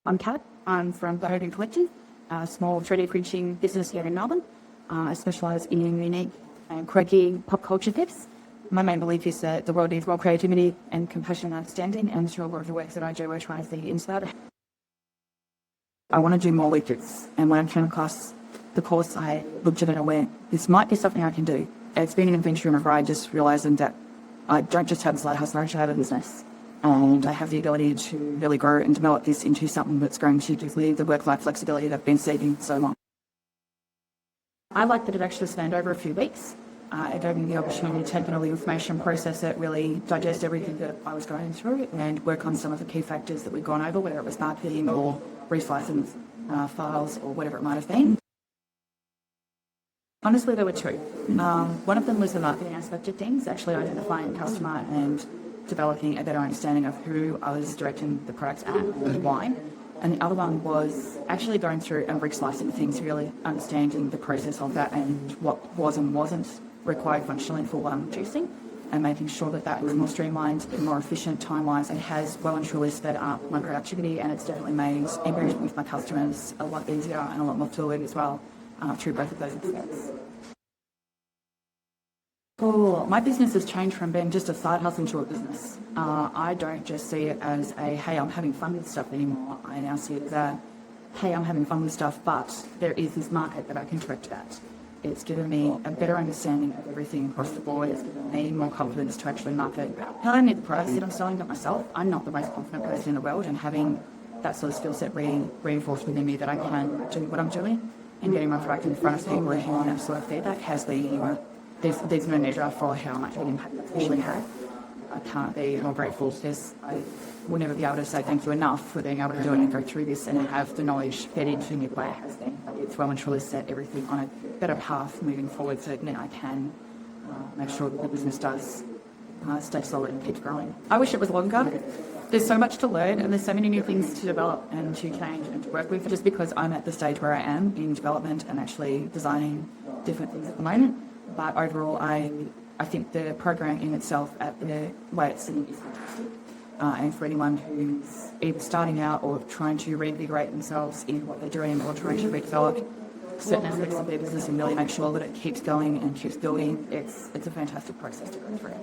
I'm Kat. I'm from the Hogan Collective, a small 3D printing business here in Melbourne. I specialise in unique and quirky pop culture tips. My main belief is that the world needs more creativity and compassion and understanding, and through a lot of the work that I do, I try to see into that. I want to do more widgets, and when I came across the course, I looked at it and went, this might be something I can do. It's been an adventure in where I just realising that I don't just have a side hustle, I actually have a business. And I have the ability to really grow and develop this into something that's going to give me the work-life flexibility that I've been seeking so long. I like that it actually spanned over a few weeks. It gave me the opportunity to take in all the information, process it, really digest everything that I was going through and work on some of the key factors that we'd gone over, whether it was marketing or reslicing files or whatever it might have been. Honestly, there were two. One of them was the marketing aspect of things, actually identifying customer and developing a better understanding of who I was directing the products at and why. And the other one was actually going through and reslicing things, really understanding the process of that and what was and wasn't required functionally for what I'm producing, and making sure that that was more streamlined and more efficient time-wise, and has well and truly sped up my productivity, and it's definitely made engagement with my customers a lot easier and a lot more fluid as well through both of those aspects. Oh, my business has changed from being just a side hustle to a business. I don't just see it as a, hey, I'm having fun with stuff anymore. I now see it as a, hey, I'm having fun with stuff, but there is this market that I can direct at. It's given me a better understanding of everything across the board. It's given me more confidence to actually market. I don't need the products that I'm selling to myself. I'm not the most confident person in the world, and having that sort of skill set reinforced within me that I can do what I'm doing and getting my product in front of people and hearing that sort of feedback has been, there's no measure for how much of an impact it's actually had. I can't be more grateful because I will never be able to say thank you enough for being able to do it and go through this and have the knowledge fed into me the way it has been. It's well and truly set everything on a better path moving forward, so that I can make sure that the business does stay solid and keep growing. I wish it was longer. There's so much to learn and there's so many new things to develop and to change and to work with, just because I'm at the stage where I am in development and actually designing different things at the moment. But overall, I think the program in itself, at the way it's sitting, is fantastic. And for anyone who's either starting out or trying to reinvigorate themselves in what they're doing or trying to redevelop certain aspects of their business and really make sure that it keeps going and keeps building, it's a fantastic process to go through.